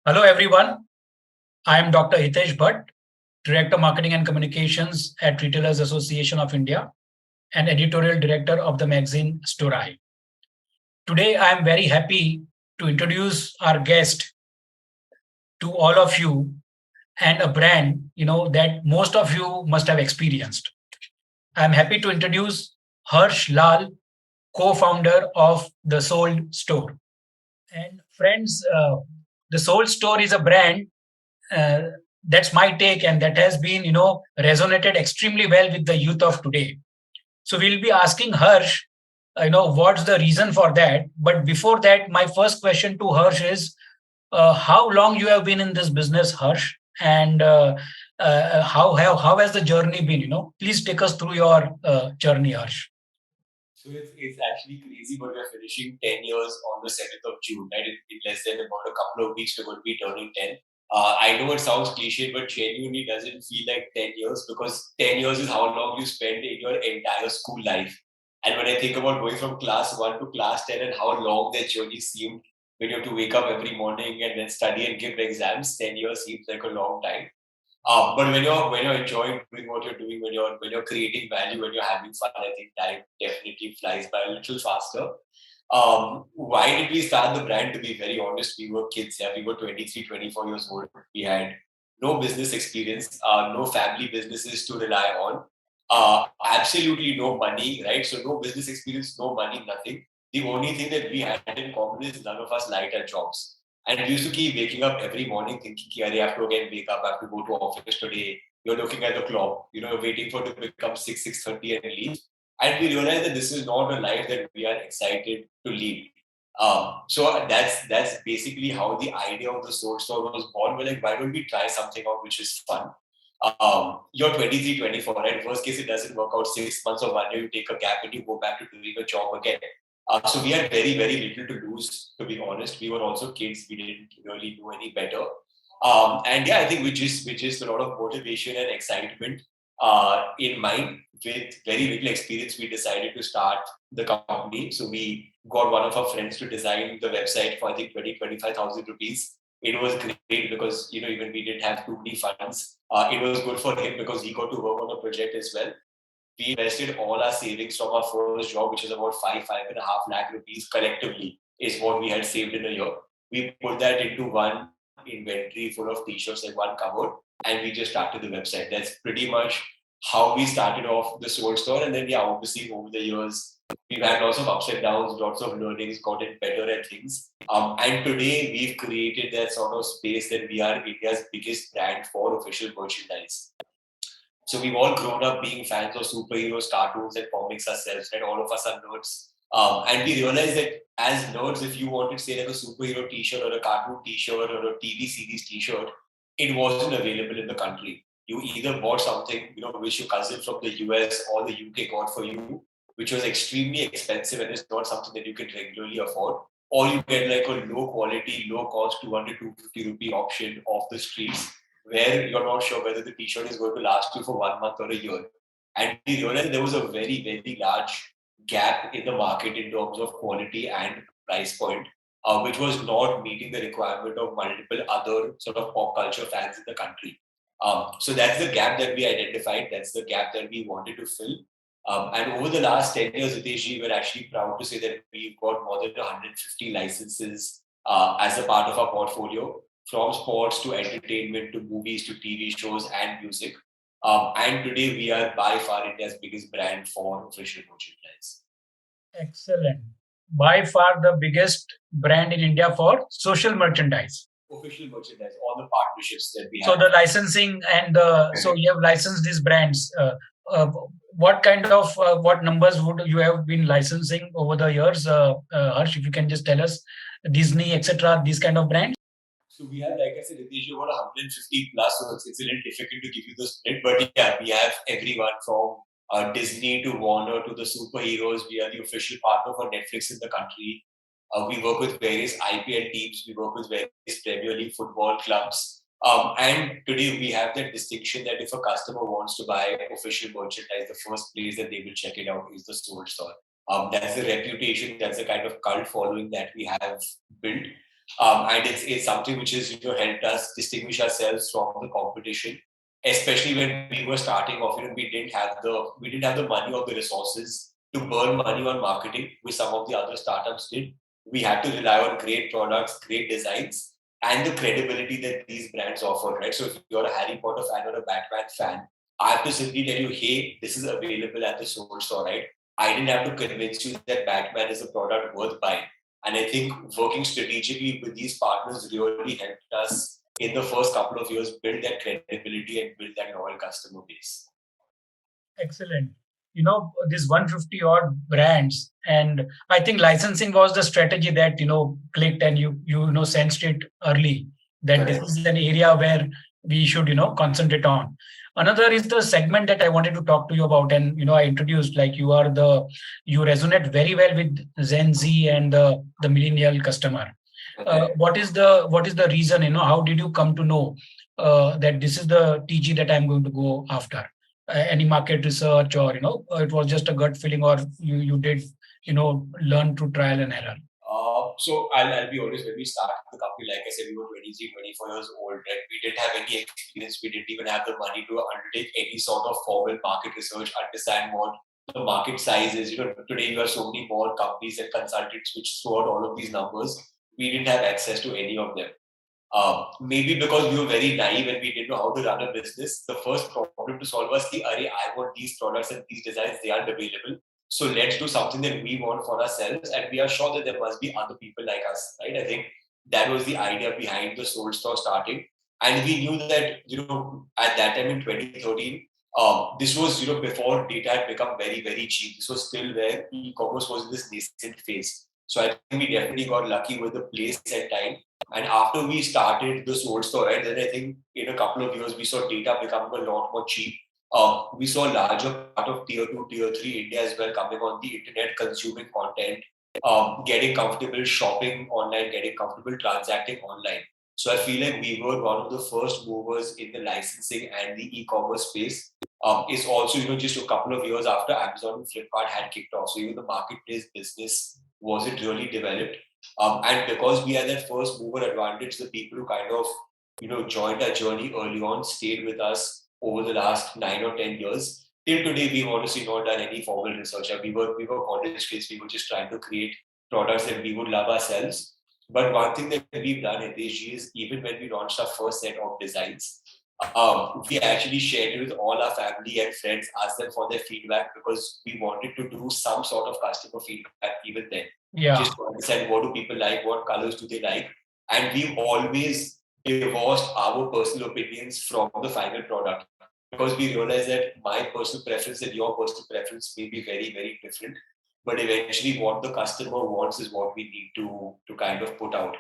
Hello, everyone. I am Dr. Hitesh Bhatt, Director Marketing and Communications at Retailers Association of India and Editorial Director of the magazine RAI. Today, I am very happy to introduce our guest to all of you and a brand, that most of you must have experienced. I am happy to introduce Harsh Lal, co-founder of The Sold Store. And friends, The Sold Store is a brand uh, that's my take, and that has been resonated extremely well with the youth of today. So we'll be asking Harsh, what's the reason for that. But before that, my first question to Harsh is, how long you have been in this business, Harsh, and how has the journey been? Please take us through your journey, Harsh. So it's actually crazy, but we're finishing 10 years on the 7th of June, right? In less than about a couple of weeks, we're going to be turning 10. I know it sounds cliche, but genuinely doesn't feel like 10 years because 10 years is how long you spend in your entire school life. And when I think about going from class 1 to class 10 and how long that journey seemed when you have to wake up every morning and then study and give exams, 10 years seems like a long time. But when you're enjoying doing what you're doing, when you're creating value, when you're having fun, I think time definitely flies by a little faster. Why did we start the brand? To be very honest, we were kids. Yeah, we were 23, 24 years old. We had no business experience, no family businesses to rely on, absolutely no money, right? So no business experience, no money, nothing. The only thing that we had in common is none of us liked our jobs. And we used to keep waking up every morning thinking, I have to again wake up, I have to go to office today. You're looking at the clock, you're waiting for it to become 6, 6:30 and leave. And we realized that this is not a life that we are excited to lead. So that's basically how the idea of the Sword Store was born. We're like, why don't we try something out which is fun? You're 23, 24, right? Worst case, it doesn't work out 6 months or 1 year, you take a gap and you go back to doing a job again. So we had very, very little to lose, to be honest. We were also kids. We didn't really know any better. And yeah, I think with just a lot of motivation and excitement in mind, with very little experience, we decided to start the company. So we got one of our friends to design the website for I think 25,000 rupees. It was great because even we didn't have too many funds. It was good for him because he got to work on the project as well. We invested all our savings from our first job, which is about 5.5 lakh rupees collectively, is what we had saved in a year. We put that into one inventory full of t-shirts, like one cupboard, and we just started the website. That's pretty much how we started off the Soul Store. And then, yeah, obviously over the years, we've had lots of ups and downs, lots of learnings, gotten better at things. And today we've created that sort of space that we are India's biggest brand for official merchandise. So we've all grown up being fans of superheroes, cartoons, and comics ourselves, right? All of us are nerds. And we realized that as nerds, if you wanted, say, like a superhero t-shirt or a cartoon t-shirt or a TV series t-shirt, it wasn't available in the country. You either bought something, which your cousin from the US or the UK got for you, which was extremely expensive and is not something that you can regularly afford, or you get like a low quality, low cost 200, 250 rupee option off the streets where you're not sure whether the t-shirt is going to last you for 1 month or a year. And we realized there was a very, very large gap in the market in terms of quality and price point, which was not meeting the requirement of multiple other sort of pop culture fans in the country. So that's the gap that we identified. That's the gap that we wanted to fill. And over the last 10 years, Hiteshji, we're actually proud to say that we've got more than 150 licenses as a part of our portfolio, from sports to entertainment to movies to TV shows and music. And today we are by far India's biggest brand for official merchandise. Excellent. By far the biggest brand in India for social merchandise. Official merchandise, all the partnerships that we So have. the licensing and so you have licensed these brands. Uh, what kind of what numbers would you have been licensing over the years, Harsh? If you can just tell us, Disney, etc. These kind of brands. So we have, like I said, Ritesh, about 150 plus, so it's a little difficult to give you the split. But yeah, we have everyone from Disney to Warner to the superheroes. We are the official partner for Netflix in the country. We work with various IPL teams. We work with various Premier League football clubs. And today we have that distinction that if a customer wants to buy official merchandise, the first place that they will check it out is the Soul Store. That's the reputation, that's the kind of cult following that we have built. And it's something which has helped us distinguish ourselves from the competition, especially when we were starting off. We didn't have the money or the resources to burn money on marketing, which some of the other startups did. We had to rely on great products, great designs, and the credibility that these brands offer, right? So if you're a Harry Potter fan or a Batman fan, I have to simply tell you, hey, this is available at the Soul Store, right? I didn't have to convince you that Batman is a product worth buying. And I think working strategically with these partners really helped us in the first couple of years build that credibility and build that loyal customer base. Excellent. These 150 odd brands, and I think licensing was the strategy that clicked, and you sensed it early that this is an area where we should concentrate on. Another is the segment that I wanted to talk to you about, and I introduced, like, you resonate very well with Gen Z and the millennial customer. What is the reason? How did you come to know that this is the TG that I'm going to go after? Any market research, or it was just a gut feeling, or you did learn through trial and error? So I'll be honest, when we started the company, like I said, we were 23, 24 years old, right? We didn't have any experience. We didn't even have the money to undertake any sort of formal market research, understand what the market size is. Today you have so many more companies and consultants which sort all of these numbers. We didn't have access to any of them. Maybe because we were very naive and we didn't know how to run a business. The first problem to solve was, I want these products and these designs, they aren't available. So let's do something that we want for ourselves, and we are sure that there must be other people like us, right? I think that was the idea behind the Soul Store starting. And we knew that, at that time in 2013, this was, before data had become very, very cheap. This was still where e-commerce was in this nascent phase. So I think we definitely got lucky with the place and time. And after we started the Soul Store, right, then I think in a couple of years, we saw data becoming a lot more cheap. We saw a larger part of tier 2, tier 3 India as well coming on the internet, consuming content, getting comfortable shopping online, getting comfortable transacting online. So I feel like we were one of the first movers in the licensing and the e-commerce space. It's also, just a couple of years after Amazon and Flipkart had kicked off. So even the marketplace business wasn't really developed. And because we had that first mover advantage, the people who kind of, joined our journey early on stayed with us over the last 9 or 10 years. Till today, we've honestly not done any formal research. We were college kids. We were just trying to create products that we would love ourselves. But one thing that we've done at AG is, even when we launched our first set of designs, we actually shared it with all our family and friends, asked them for their feedback, because we wanted to do some sort of customer feedback even then. Yeah. Just to understand, what do people like, what colors do they like. And we've always divorced our personal opinions from the final product, because we realize that my personal preference and your personal preference may be very, very different. But eventually, what the customer wants is what we need to kind of put out.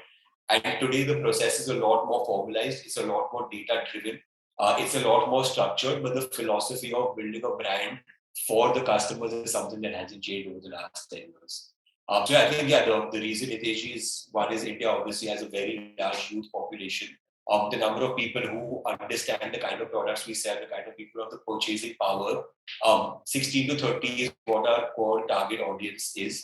And today, the process is a lot more formalized. It's a lot more data driven. It's a lot more structured. But the philosophy of building a brand for the customers is something that hasn't changed over the last 10 years. So I think, the reason Hiteshi is, one is, India obviously has a very large youth population. The number of people who understand the kind of products we sell, the kind of people of the purchasing power, 16 to 30 is what our core target audience is.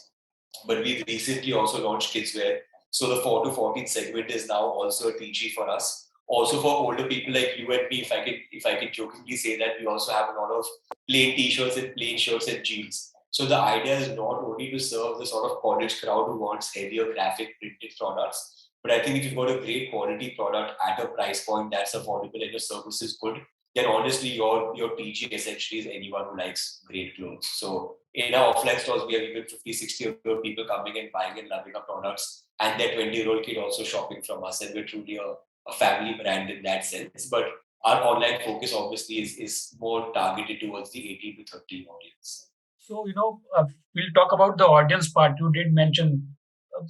But we've recently also launched kids wear. So the 4 to 14 segment is now also a TG for us. Also for older people like you and me, if I can jokingly say that, we also have a lot of plain t-shirts and plain shirts and jeans. So the idea is not only to serve the sort of college crowd who wants heavier graphic printed products, but I think if you've got a great quality product at a price point that's affordable and your service is good, then honestly your TG essentially is anyone who likes great clothes. So in our offline stores, we have even 50, 60-year-old people coming and buying and loving our products, and their 20-year-old kid also shopping from us, and we're truly a family brand in that sense. But our online focus obviously is more targeted towards the 18 to 30 audience. So, we'll talk about the audience part. You did mention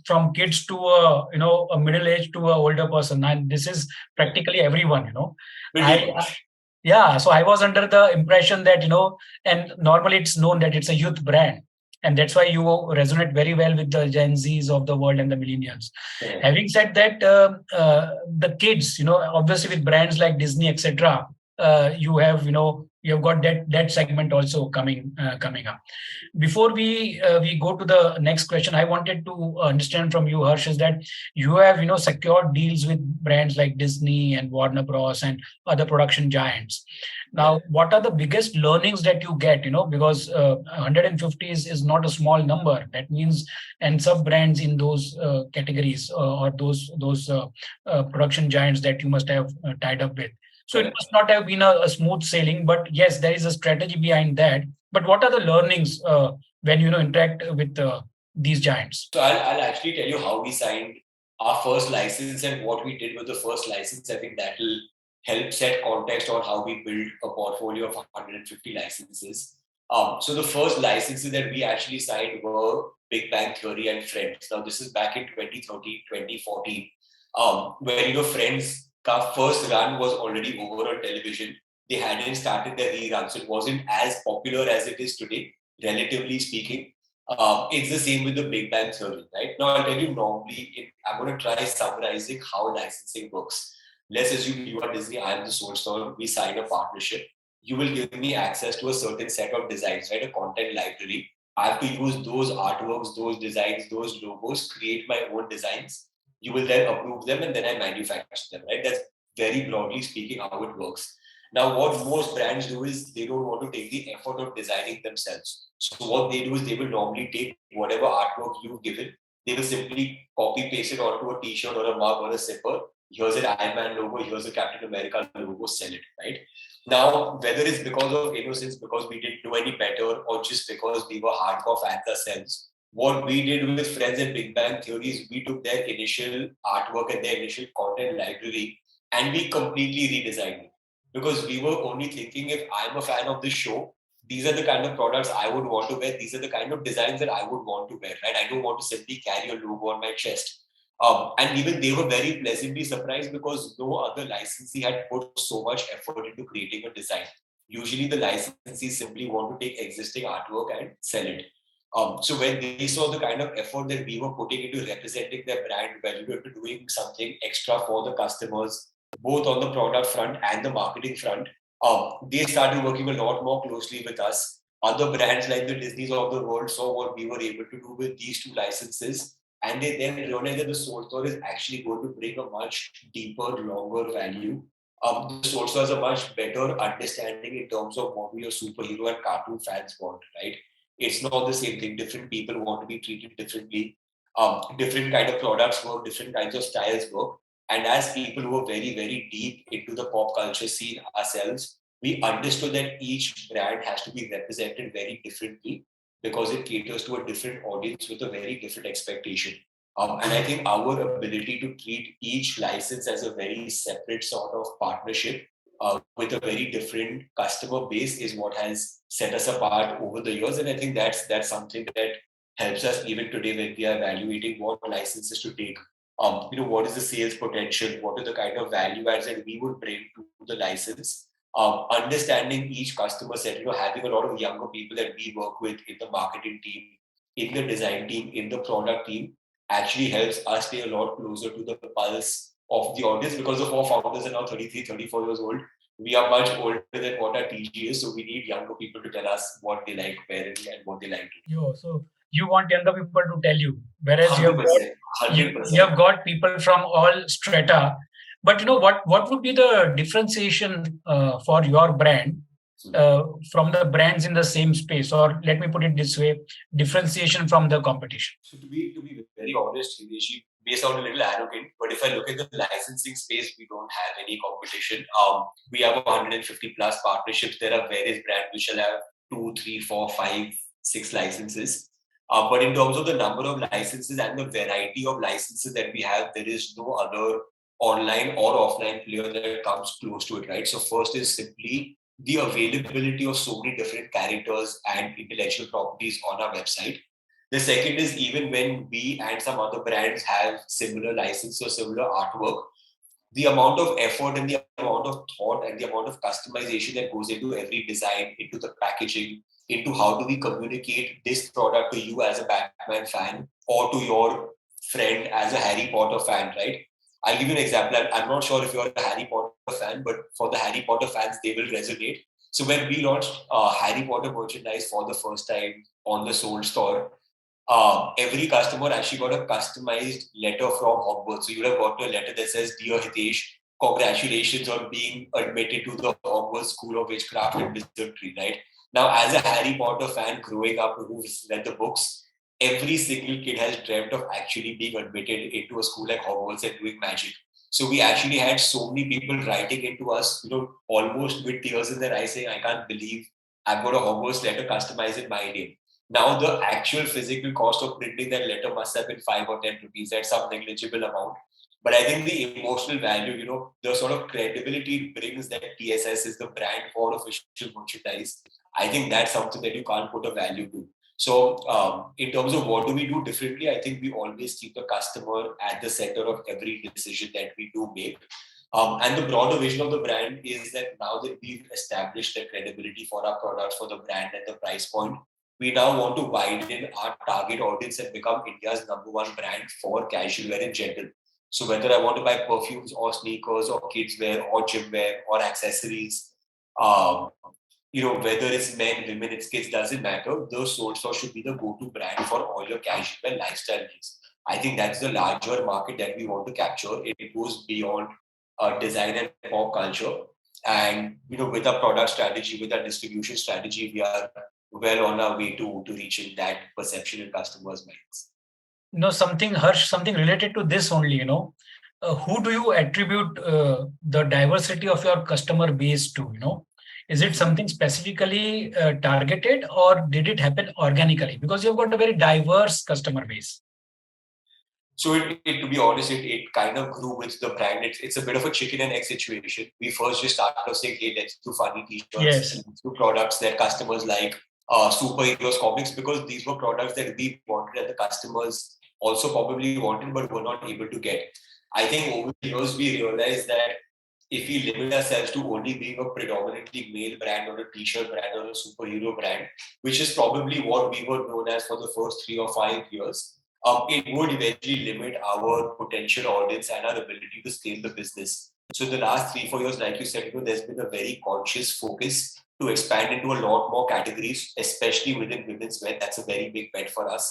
from kids to a middle age to a older person, and this is practically everyone. Yeah, so I was under the impression that and normally it's known that it's a youth brand, and that's why you resonate very well with the Gen Zs of the world and the millennials. Yeah. Having said that, the kids, obviously with brands like Disney, etc., you have you've got that segment also coming up. Before we go to the next question, I wanted to understand from you, Harsh, is that you have secured deals with brands like Disney and Warner Bros. And other production giants. Yeah. Now, what are the biggest learnings that you get? Because 150 is not a small number. That means, and sub brands in those categories or those production giants that you must have tied up with. So it Correct. must not have been a smooth sailing, but yes, there is a strategy behind that. But what are the learnings when interact with these giants? So I'll actually tell you how we signed our first license and what we did with the first license. I think that will help set context on how we build a portfolio of 150 licenses. So the first licenses that we actually signed were Big Bang Theory and Friends. Now this is back in 2013, 2014, where Friends' first run was already over on television. They hadn't started their rerun, so it wasn't as popular as it is today, relatively speaking. It's the same with the Big Bang Theory, right? Now, I'll tell you normally, I'm going to try summarizing how licensing works. Let's assume you are Disney, I am the source store, we sign a partnership. You will give me access to a certain set of designs, right? A content library. I have to use those artworks, those designs, those logos, create my own designs. You will then approve them and then I manufacture them, right? That's very broadly speaking how it works. Now, what most brands do is they don't want to take the effort of designing themselves. So what they do is they will normally take whatever artwork you've given, they will simply copy paste it onto a t-shirt or a mug or a zipper. Here's an Iron Man logo, here's a Captain America logo, sell it, right? Now, whether it's because of innocence, because we didn't do any better, or just because we were hardcore fans ourselves, what we did with Friends and Big Bang Theory is we took their initial artwork and their initial content library and we completely redesigned it. Because we were only thinking, if I'm a fan of this show, these are the kind of products I would want to wear. These are the kind of designs that I would want to wear, right? I don't want to simply carry a logo on my chest. And even they were very pleasantly surprised because no other licensee had put so much effort into creating a design. Usually, the licensees simply want to take existing artwork and sell it. So when they saw the kind of effort that we were putting into representing their brand well, into doing something extra for the customers, both on the product front and the marketing front, they started working a lot more closely with us. Other brands like the Disneys of the world saw what we were able to do with these two licenses, and they then realized that the source store is actually going to bring a much deeper, longer value. The source store has a much better understanding in terms of what your superhero and cartoon fans want, right? It's not the same thing. Different people want to be treated differently. Different kind of products work, different kinds of styles work. And as people who are very, very deep into the pop culture scene ourselves, we understood that each brand has to be represented very differently because it caters to a different audience with a very different expectation. And I think our ability to treat each license as a very separate sort of partnership with a very different customer base is what has set us apart over the years. And I think that's something that helps us even today when we are evaluating what licenses to take. What is the sales potential? What are the kind of value adds that we would bring to the license? Understanding each customer set, having a lot of younger people that we work with in the marketing team, in the design team, in the product team, actually helps us stay a lot closer to the pulse of the audience because the four founders are now 33, 34 years old. We are much older than what our TG is, so we need younger people to tell us what they like wearing and what they like to do. So you want younger people to tell you, whereas 100%. you 100%. have got people from all strata. But what would be the differentiation for your brand from the brands in the same space, or let me put it this way, differentiation from the competition? So to be very honest, Hideshi, may sound a little arrogant, but if I look at the licensing space, we don't have any competition. We have 150 plus partnerships. There are various brands which shall have two, three, four, five, six licenses. But in terms of the number of licenses and the variety of licenses that we have, there is no other online or offline player that comes close to it, right? So first is simply the availability of so many different characters and intellectual properties on our website. The second is even when we and some other brands have similar license or similar artwork, the amount of effort and the amount of thought and the amount of customization that goes into every design, into the packaging, into how do we communicate this product to you as a Batman fan or to your friend as a Harry Potter fan, right? I'll give you an example. I'm not sure if you're a Harry Potter fan, but for the Harry Potter fans, they will resonate. So when we launched Harry Potter merchandise for the first time on the Soul store, every customer actually got a customized letter from Hogwarts. So you would have got a letter that says, "Dear Hitesh, congratulations on being admitted to the Hogwarts School of Witchcraft and Wizardry," right? Now, as a Harry Potter fan growing up who's read the books, every single kid has dreamt of actually being admitted into a school like Hogwarts and doing magic. So we actually had so many people writing into us, almost with tears in their eyes saying, "I can't believe I've got a Hogwarts letter customized in my name." Now, the actual physical cost of printing that letter must have been 5 or 10 rupees. That's some negligible amount. But I think the emotional value, the sort of credibility it brings that TSS is the brand for official merchandise, I think that's something that you can't put a value to. So, in terms of what do we do differently, I think we always keep the customer at the center of every decision that we do make. And the broader vision of the brand is that now that we've established the credibility for our products, for the brand and the price point, we now want to widen our target audience and become India's number one brand for casual wear in general. So whether I want to buy perfumes or sneakers or kids wear or gym wear or accessories, um, whether it's men, women, it's kids, doesn't matter. The Soul Store should be the go-to brand for all your casual wear lifestyle needs. I think that's the larger market that we want to capture. It goes beyond design and pop culture. And with our product strategy, with our distribution strategy, we are well on our way to reaching that perception in customers' minds. Something, Harsh, something related to this only, who do you attribute the diversity of your customer base to, Is it something specifically targeted, or did it happen organically? Because you've got a very diverse customer base. So to be honest, it kind of grew with the brand. It's a bit of a chicken and egg situation. We first just started off saying, "Hey, let's do funny t-shirts and let's do products that customers like, superheroes, comics," because these were products that we wanted and the customers also probably wanted but were not able to get. I think over the years we realized that if we limit ourselves to only being a predominantly male brand or a t-shirt brand or a superhero brand, which is probably what we were known as for the first 3 or 5 years, it would eventually limit our potential audience and our ability to scale the business. So the last 3, 4 years, like you said, there's been a very conscious focus to expand into a lot more categories, especially within women's wear. That's a very big bet for us.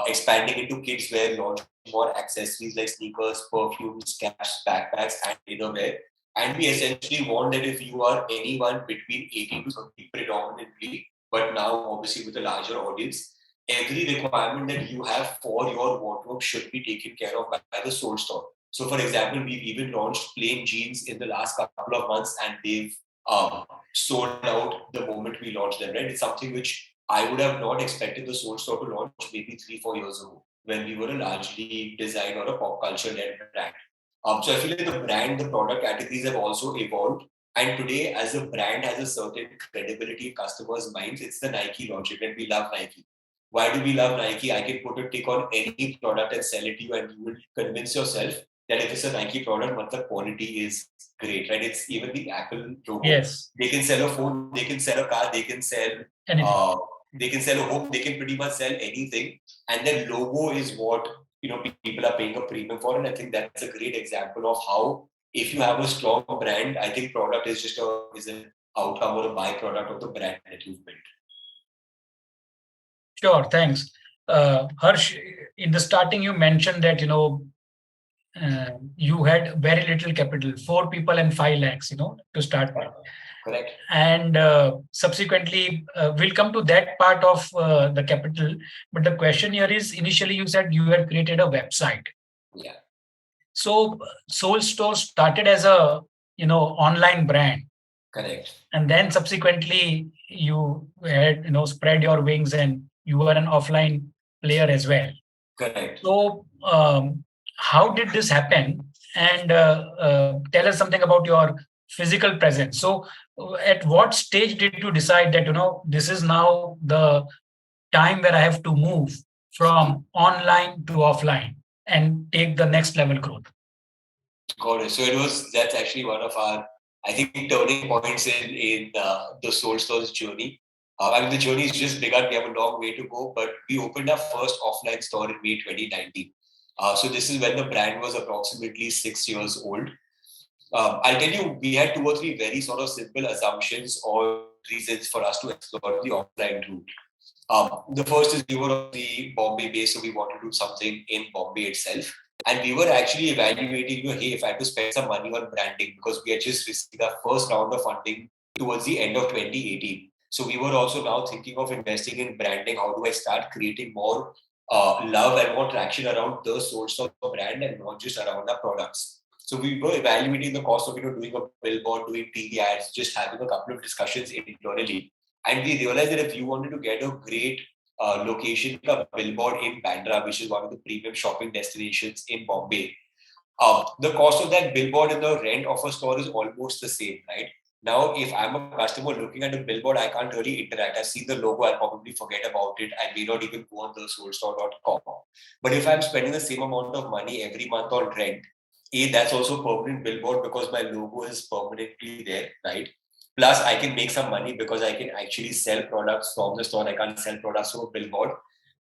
Expanding into kids wear, launching more accessories like sneakers, perfumes, caps, backpacks, and innerwear. And we essentially want that if you are anyone between 18 to 30 predominantly, but now obviously with a larger audience, every requirement that you have for your wardrobe should be taken care of by the Soul Store. So, for example, we've even launched plain jeans in the last couple of months, and they've sold out the moment we launched them. Right? It's something which I would have not expected the Soul Store to launch maybe 3, 4 years ago, when we were a largely design or a pop culture led brand. So I feel like the brand, the product categories have also evolved. And today, as a brand has a certain credibility in customers' minds, it's the Nike logic, and we love Nike. Why do we love Nike? I can put a tick on any product and sell it to you, and you will convince yourself that if it's a Nike product, the quality is great, right? It's even the Apple logo. Yes. They can sell a phone, they can sell a car, they can sell they can sell a home, they can pretty much sell anything. And their logo is what people are paying a premium for. And I think that's a great example of how, if you have a strong brand, I think product is just an outcome or a byproduct of the brand that you've built. Sure, thanks. Harsh, in the starting, you mentioned that, you had very little capital, 4 people and 5 lakhs, to start with. Correct. And subsequently, we'll come to that part of the capital. But the question here is, initially you said you had created a website. Yeah. So Soul Store started as a, online brand. Correct. And then subsequently you had, spread your wings and you were an offline player as well. Correct. So how did this happen? And tell us something about your physical presence. So at what stage did you decide that, this is now the time where I have to move from online to offline and take the next level growth? Got it. So that's actually one of our, I think, turning points in the Soul Store's journey. The journey is just begun. We have a long way to go, but we opened our first offline store in May 2019. So this is when the brand was approximately 6 years old. I'll tell you, we had 2 or 3 very sort of simple assumptions or reasons for us to explore the offline route. The first is we were obviously Bombay based, so we wanted to do something in Bombay itself. And we were actually evaluating, hey, if I had to spend some money on branding, because we had just received our first round of funding towards the end of 2018. So we were also now thinking of investing in branding. How do I start creating more love and more traction around the source of brand and not just around our products? So we were evaluating the cost of doing a billboard, doing TV ads, just having a couple of discussions internally. And we realized that if you wanted to get a great location, a billboard in Bandra, which is one of the premium shopping destinations in Bombay, the cost of that billboard and the rent of a store is almost the same, right? Now, if I'm a customer looking at a billboard, I can't really interact. I see the logo, I'll probably forget about it. I may not even go on the soulstore.com. But if I'm spending the same amount of money every month on rent, that's also permanent billboard because my logo is permanently there, right? Plus, I can make some money because I can actually sell products from the store. I can't sell products from a billboard.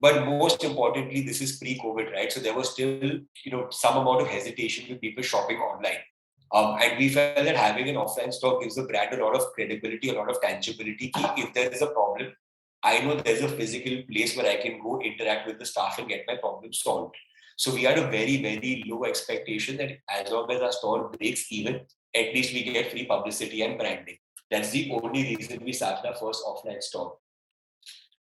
But most importantly, this is pre-COVID, right? So there was still, some amount of hesitation with people shopping online. And we felt that having an offline store gives the brand a lot of credibility, a lot of tangibility. If there is a problem, I know there's a physical place where I can go interact with the staff and get my problem solved. So we had a very, very low expectation that as long as our store breaks even, at least we get free publicity and branding. That's the only reason we started our first offline store.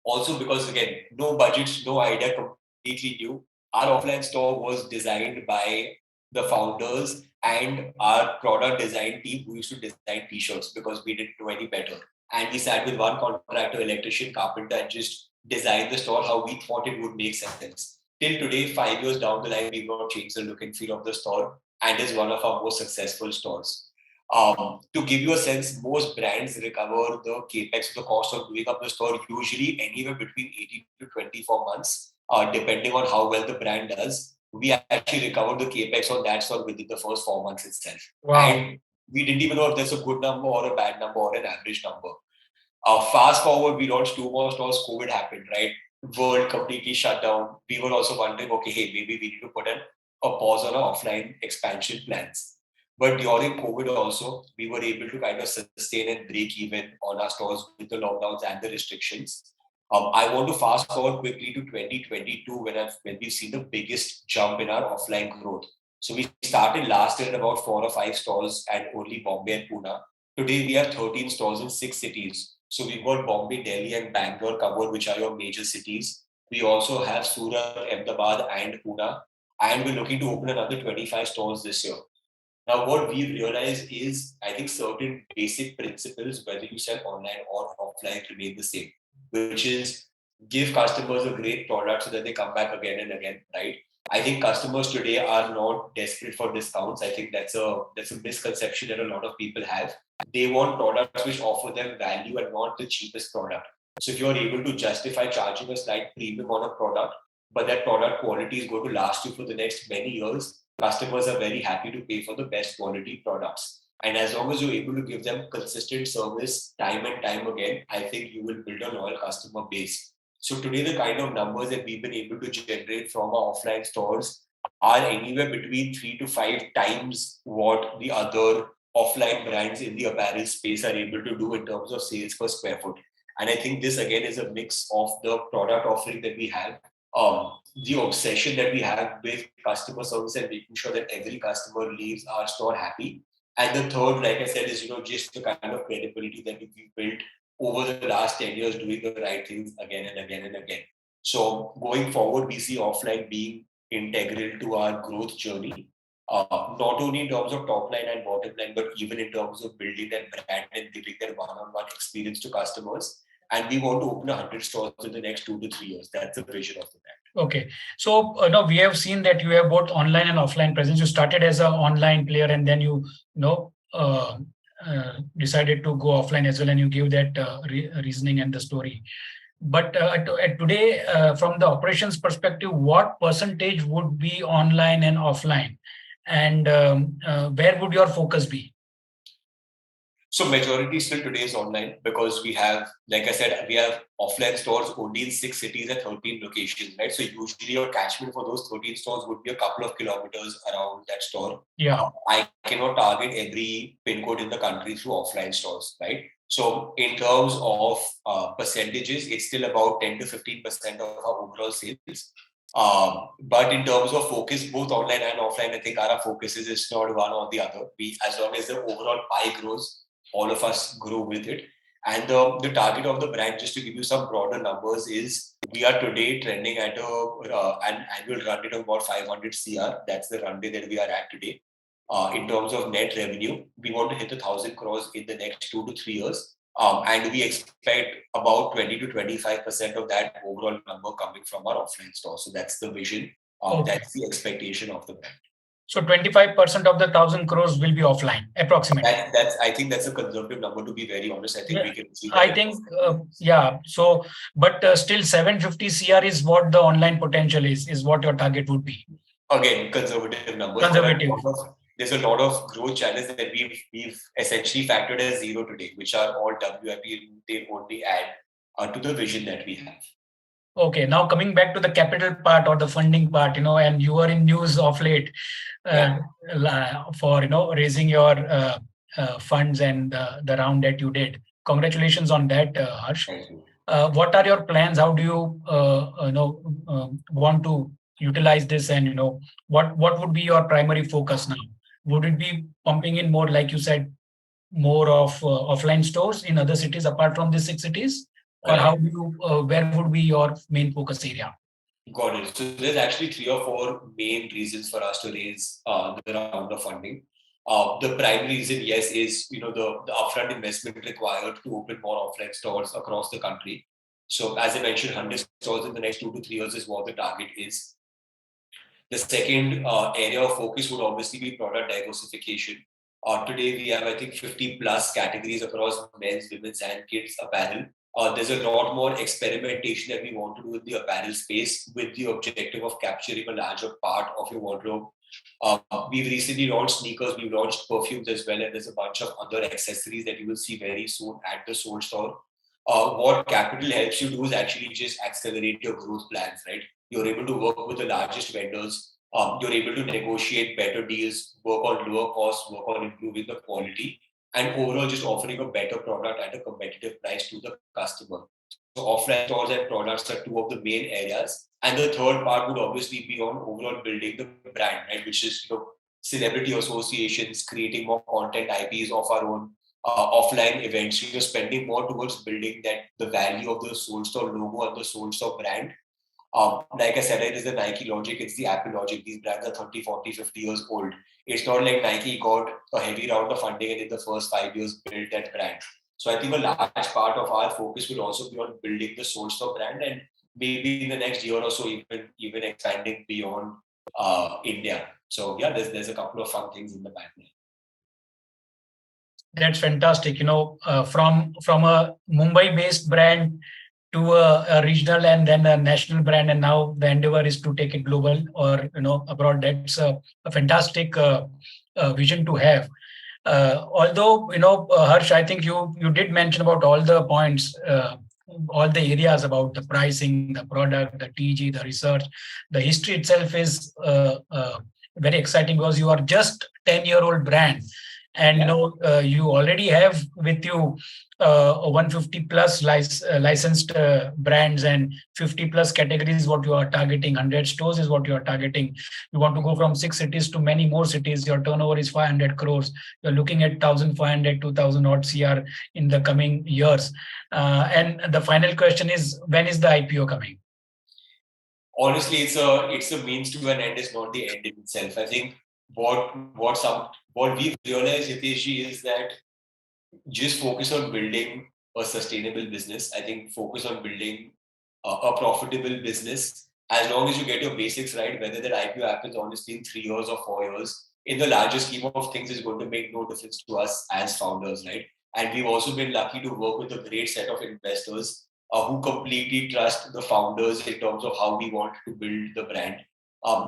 Also because, again, no budgets, no idea, completely new. Our offline store was designed by the founders and our product design team who used to design t-shirts because we didn't know any better. And we sat with one contractor, electrician, carpenter, and just designed the store how we thought it would make sense. Till today, 5 years down the line, we've not changed the look and feel of the store and is one of our most successful stores. To give you a sense, most brands recover the capex, the cost of doing up the store, usually anywhere between 18 to 24 months, depending on how well the brand does. We actually recovered the capex on that store within the first 4 months itself. Wow. And we didn't even know if there's a good number or a bad number or an average number. Fast forward, we launched 2 more stores, COVID happened, right? World completely shut down. We were also wondering, okay, hey, maybe we need to put a pause on our offline expansion plans. But during COVID also, we were able to kind of sustain and break even on our stores with the lockdowns and the restrictions. I want to fast forward quickly to 2022 when we've seen the biggest jump in our offline growth. So we started last year at about 4 or 5 stores at only Bombay and Pune. Today we have 13 stores in 6 cities. So we've got Bombay, Delhi and Bangalore covered, which are your major cities. We also have Surat, Ahmedabad and Pune. And we're looking to open another 25 stores this year. Now, what we've realized is, I think certain basic principles, whether you sell online or offline, remain the same, which is give customers a great product so that they come back again and again, right? I think customers today are not desperate for discounts. I think that's a misconception that a lot of people have. They want products which offer them value and not the cheapest product. So if you're able to justify charging a slight premium on a product, but that product quality is going to last you for the next many years, customers are very happy to pay for the best quality products. And as long as you're able to give them consistent service time and time again, I think you will build a loyal customer base. So today, the kind of numbers that we've been able to generate from our offline stores are anywhere between 3 to 5 times what the other offline brands in the apparel space are able to do in terms of sales per square foot. And I think this again is a mix of the product offering that we have, the obsession that we have with customer service and making sure that every customer leaves our store happy. And the third, like I said, is just the kind of credibility that we've built over the last 10 years doing the right things again and again and again. So going forward, we see offline being integral to our growth journey, not only in terms of top line and bottom line, but even in terms of building that brand and giving that one-on-one experience to customers. And we want to open 100 stores in the next 2 to 3 years. That's the vision of the brand. Okay. So now we have seen that you have both online and offline presence. You started as an online player and then you decided to go offline as well, and you give that reasoning and the story. But today, from the operations perspective, what percentage would be online and offline? And where would your focus be? So majority still today is online because we have, like I said, we have offline stores only in 6 cities and 13 locations, right? So usually your catchment for those 13 stores would be a couple of kilometers around that store. Yeah. I cannot target every pin code in the country through offline stores, right? So in terms of percentages, it's still about 10 to 15% of our overall sales. But in terms of focus, both online and offline, I think our focus is it's not one or the other. We, as long as the overall pie grows, all of us grow with it. And the target of the brand, just to give you some broader numbers, is we are today trending at an annual run rate of about 500 CR. That's the run rate that we are at today. In terms of net revenue, we want to hit 1,000 crores in the next 2 to 3 years. And we expect about 20 to 25% of that overall number coming from our offline store. So that's the vision. Okay. That's the expectation of the brand. So 25% of the 1,000 crores will be offline, approximately. That's I think that's a conservative number, to be very honest. I think we can achieve that. I think, yeah. So, but still 750 CR is what the online potential is what your target would be. Again, conservative numbers. Conservative. There's a lot of growth channels that we've essentially factored as zero today, which are all WIP. They only add to the vision that we have. Okay, now coming back to the capital part or the funding part, and you were in news of late for raising your funds and the round that you did. Congratulations on that, Harsh. Thank you. What are your plans? How do you want to utilize this, and what would be your primary focus now? Would it be pumping in more, like you said, more of offline stores in other cities apart from these 6 cities? Or how do you, where would be your main focus area? Got it. So there's actually 3 or 4 main reasons for us to raise the round of funding. The primary reason, yes, is the upfront investment required to open more offline stores across the country. So as I mentioned, 100 stores in the next 2 to 3 years is what the target is. The second area of focus would obviously be product diversification. Today we have, I think, 50 plus categories across men's, women's, and kids apparel. There's a lot more experimentation that we want to do in the apparel space with the objective of capturing a larger part of your wardrobe. We've recently launched sneakers, we've launched perfumes as well, and there's a bunch of other accessories that you will see very soon at the Soul Store. What capital helps you do is actually just accelerate your growth plans, right? You're able to work with the largest vendors. You're able to negotiate better deals, work on lower costs, work on improving the quality, and overall just offering a better product at a competitive price to the customer. So offline stores and products are 2 of the main areas. And the third part would obviously be on overall building the brand, right? Which is celebrity associations, creating more content IPs of our own, offline events. You're spending more towards building that the value of the Soul Store logo and the Soul Store brand. Like I said, it is the Nike logic, it's the Apple logic. These brands are 30, 40, 50 years old. It's not like Nike got a heavy round of funding and in the first 5 years built that brand. So I think a large part of our focus will also be on building the Soul Store brand, and maybe in the next year or so even expanding beyond India. So yeah, there's a couple of fun things in the pipeline. That's fantastic. From a Mumbai-based brand to a regional and then a national brand, and now the endeavor is to take it global or abroad. That's a fantastic vision to have. Although Harsh, I think you did mention about all the points, all the areas about the pricing, the product, the TG, the research. The history itself is very exciting because you are just 10-year-old brand. And you already have with you 150 plus licensed brands and 50 plus categories. What you are targeting, 100 stores is what you are targeting. You want to go from 6 cities to many more cities. Your turnover is 500 crores. You're looking at 1,500, 2,000 odd CR in the coming years. And the final question is, when is the IPO coming? Honestly, it's a means to an end. It's not the end in itself. I think what we've realized, Hitesh, is that just focus on building a sustainable business. I think focus on building a profitable business. As long as you get your basics right, whether that IPO happens honestly in 3 years or 4 years, in the larger scheme of things, is going to make no difference to us as founders, right? And we've also been lucky to work with a great set of investors who completely trust the founders in terms of how we want to build the brand.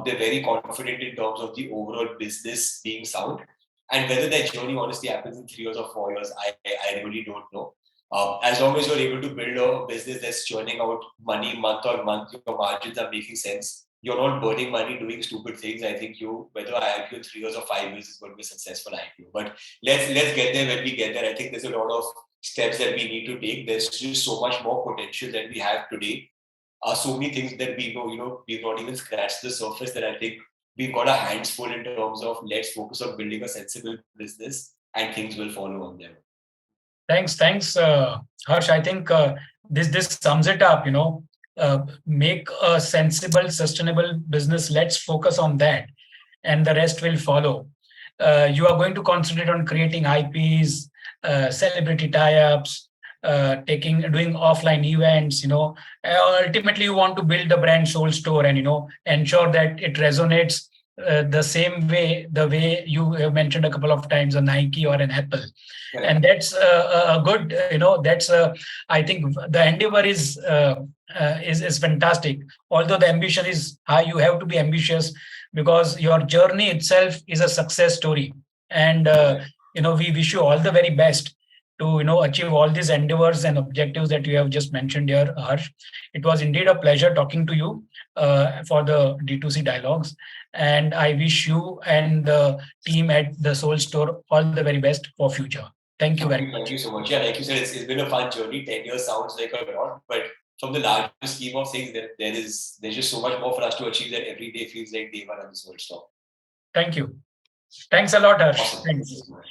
They're very confident in terms of the overall business being sound. And whether that journey honestly happens in 3 years or 4 years, I really don't know. As long as you're able to build a business that's churning out money month on month, your margins are making sense. You're not burning money doing stupid things. I think whether I IPO in 3 years or 5 years, is going to be a successful IPO. But let's get there when we get there. I think there's a lot of steps that we need to take. There's just so much more potential that we have today. So many things that we know, we've not even scratched the surface, that I think we've got our hands full in terms of let's focus on building a sensible business and things will follow on them. Thanks, Harsh. I think this sums it up. Make a sensible, sustainable business. Let's focus on that, and the rest will follow. You are going to concentrate on creating IPs, celebrity tie-ups, doing offline events. Ultimately, you want to build the brand soul store, and ensure that it resonates the same way, the way you have mentioned a couple of times, a Nike or an Apple. Correct. And that's a good, that's I think the endeavor is fantastic. Although the ambition is high, you have to be ambitious, because your journey itself is a success story. And we wish you all the very best to achieve all these endeavors and objectives that you have just mentioned here, Harsh. It was indeed a pleasure talking to you for the D2C dialogues, and I wish you and the team at the Soul Store all the very best for future. Thank you very much. Thank you so much. Yeah, like you said, it's been a fun journey. 10 years sounds like a lot, but from the larger scheme of things, there's just so much more for us to achieve that every day feels like day one on this whole stop. Thank you. Thanks a lot, Harsh. Awesome. Thanks. Thank you so much.